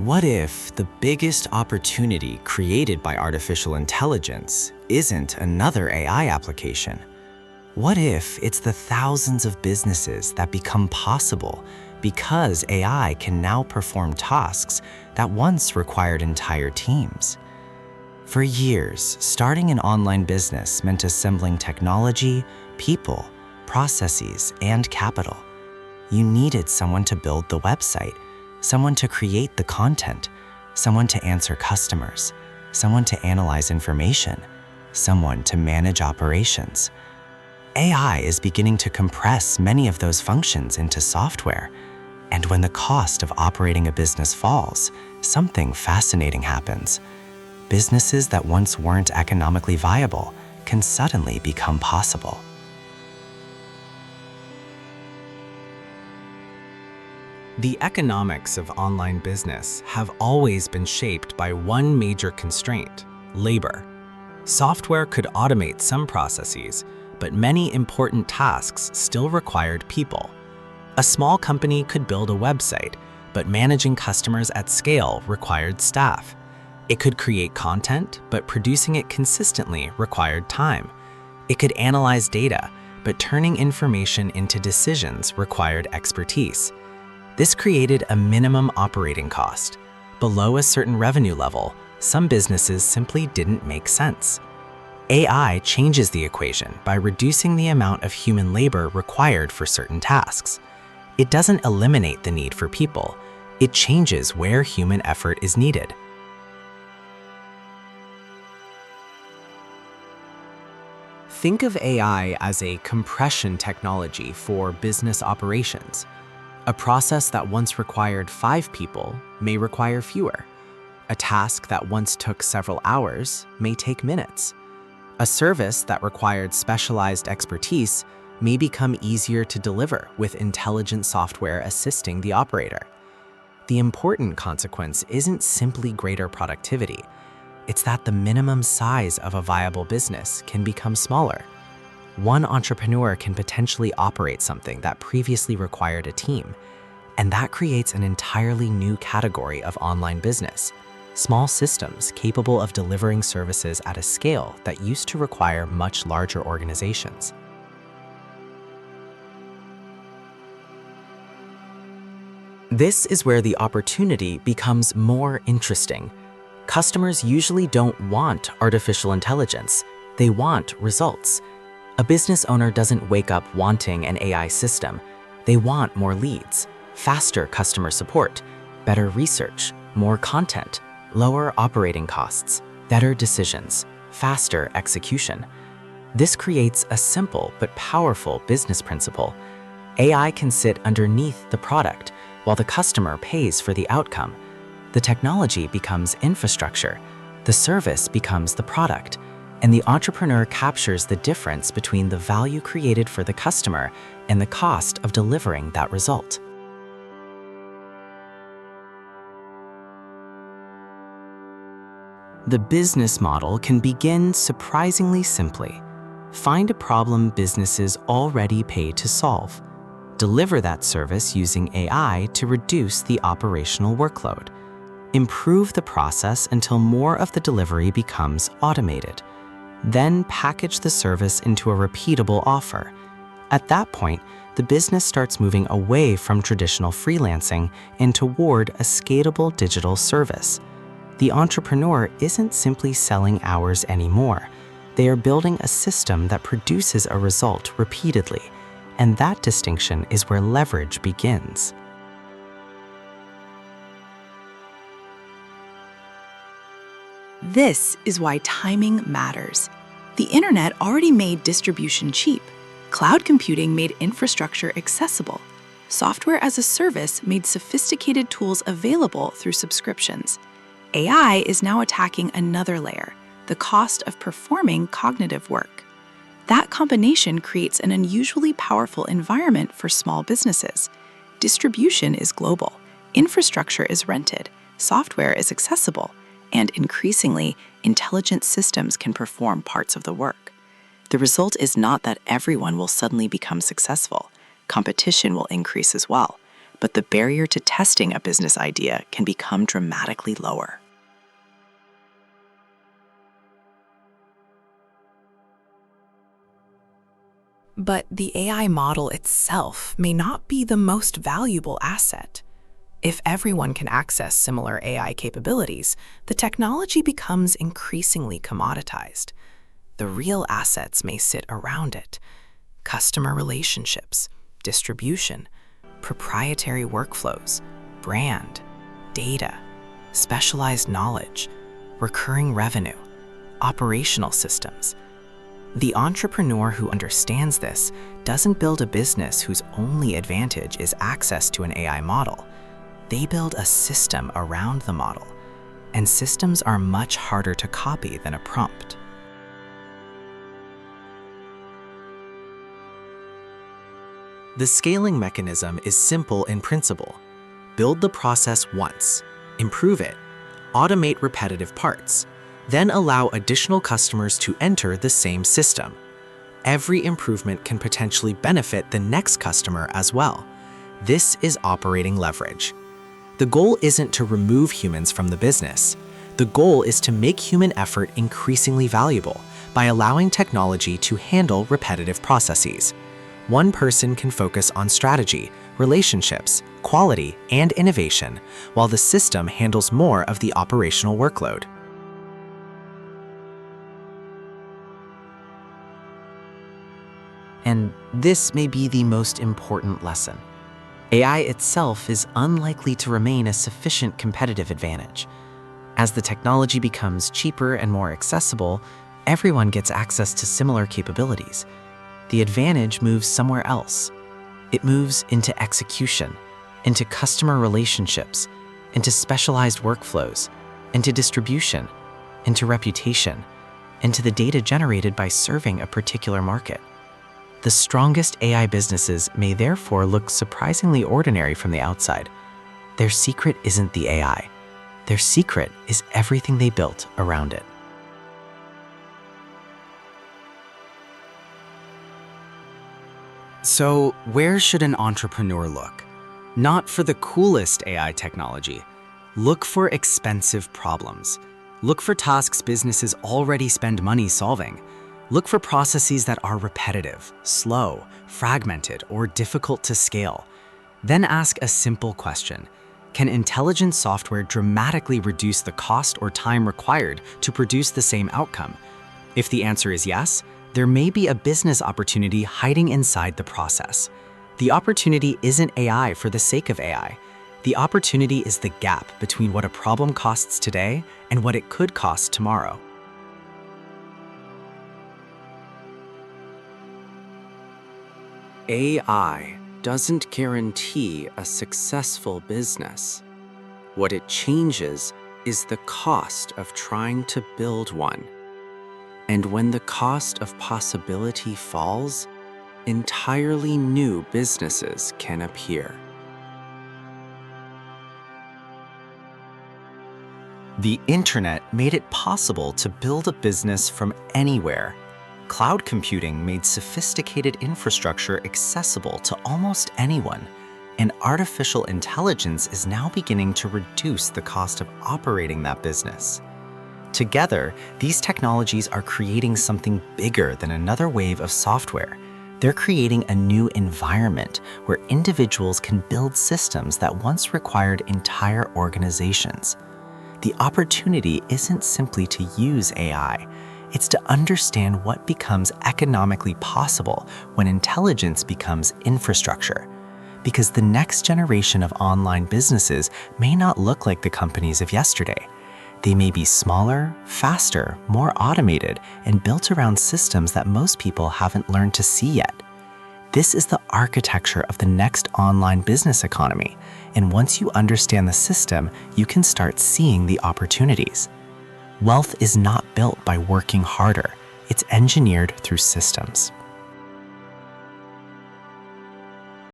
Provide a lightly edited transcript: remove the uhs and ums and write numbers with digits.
What if the biggest opportunity created by artificial intelligence isn't another AI application? What if it's the thousands of businesses that become possible because AI can now perform tasks that once required entire teams? For years, starting an online business meant assembling technology, people, processes, and capital. You needed someone to build the website, someone to create the content, someone to answer customers, someone to analyze information, someone to manage operations. AI is beginning to compress many of those functions into software. And when the cost of operating a business falls, something fascinating happens. Businesses that once weren't economically viable can suddenly become possible. The economics of online business have always been shaped by one major constraint: labor. Software could automate some processes, but many important tasks still required people. A small company could build a website, but managing customers at scale required staff. It could create content, but producing it consistently required time. It could analyze data, but turning information into decisions required expertise. This created a minimum operating cost. Below a certain revenue level, some businesses simply didn't make sense. AI changes the equation by reducing the amount of human labor required for certain tasks. It doesn't eliminate the need for people. It changes where human effort is needed. Think of AI as a compression technology for business operations. A process that once required 5 people may require fewer. A task that once took several hours may take minutes. A service that required specialized expertise may become easier to deliver with intelligent software assisting the operator. The important consequence isn't simply greater productivity. It's that the minimum size of a viable business can become smaller. One entrepreneur can potentially operate something that previously required a team, and that creates an entirely new category of online business: small systems capable of delivering services at a scale that used to require much larger organizations. This is where the opportunity becomes more interesting. Customers usually don't want artificial intelligence. They want results. A business owner doesn't wake up wanting an AI system. They want more leads, faster customer support, better research, more content, lower operating costs, better decisions, faster execution. This creates a simple but powerful business principle. AI can sit underneath the product while the customer pays for the outcome. The technology becomes infrastructure, the service becomes the product, and the entrepreneur captures the difference between the value created for the customer and the cost of delivering that result. The business model can begin surprisingly simply. Find a problem businesses already pay to solve. Deliver that service using AI to reduce the operational workload. Improve the process until more of the delivery becomes automated. Then package the service into a repeatable offer. At that point, the business starts moving away from traditional freelancing and toward a scalable digital service. The entrepreneur isn't simply selling hours anymore. They are building a system that produces a result repeatedly, and that distinction is where leverage begins. This is why timing matters. The internet already made distribution cheap. Cloud computing made infrastructure accessible. Software as a service made sophisticated tools available through subscriptions. AI is now attacking another layer: the cost of performing cognitive work. That combination creates an unusually powerful environment for small businesses. Distribution is global, infrastructure is rented, software is accessible, and increasingly, intelligent systems can perform parts of the work. The result is not that everyone will suddenly become successful. Competition will increase as well, but the barrier to testing a business idea can become dramatically lower. But the AI model itself may not be the most valuable asset. If everyone can access similar AI capabilities, the technology becomes increasingly commoditized. The real assets may sit around it: customer relationships, distribution, proprietary workflows, brand, data, specialized knowledge, recurring revenue, operational systems. The entrepreneur who understands this doesn't build a business whose only advantage is access to an AI model. They build a system around the model, and systems are much harder to copy than a prompt. The scaling mechanism is simple in principle. Build the process once, improve it, automate repetitive parts, then allow additional customers to enter the same system. Every improvement can potentially benefit the next customer as well. This is operating leverage. The goal isn't to remove humans from the business. The goal is to make human effort increasingly valuable by allowing technology to handle repetitive processes. One person can focus on strategy, relationships, quality, and innovation, while the system handles more of the operational workload. And this may be the most important lesson. AI itself is unlikely to remain a sufficient competitive advantage. As the technology becomes cheaper and more accessible, everyone gets access to similar capabilities. The advantage moves somewhere else. It moves into execution, into customer relationships, into specialized workflows, into distribution, into reputation, into the data generated by serving a particular market. The strongest AI businesses may therefore look surprisingly ordinary from the outside. Their secret isn't the AI. Their secret is everything they built around it. So, where should an entrepreneur look? Not for the coolest AI technology. Look for expensive problems. Look for tasks businesses already spend money solving. Look for processes that are repetitive, slow, fragmented, or difficult to scale. Then ask a simple question. Can intelligent software dramatically reduce the cost or time required to produce the same outcome? If the answer is yes, there may be a business opportunity hiding inside the process. The opportunity isn't AI for the sake of AI. The opportunity is the gap between what a problem costs today and what it could cost tomorrow. AI doesn't guarantee a successful business. What it changes is the cost of trying to build one. And when the cost of possibility falls, entirely new businesses can appear. The internet made it possible to build a business from anywhere. Cloud computing made sophisticated infrastructure accessible to almost anyone, and artificial intelligence is now beginning to reduce the cost of operating that business. Together, these technologies are creating something bigger than another wave of software. They're creating a new environment where individuals can build systems that once required entire organizations. The opportunity isn't simply to use AI. It's to understand what becomes economically possible when intelligence becomes infrastructure. Because the next generation of online businesses may not look like the companies of yesterday. They may be smaller, faster, more automated, and built around systems that most people haven't learned to see yet. This is the architecture of the next online business economy, and once you understand the system, you can start seeing the opportunities. Wealth is not built by working harder, it's engineered through systems.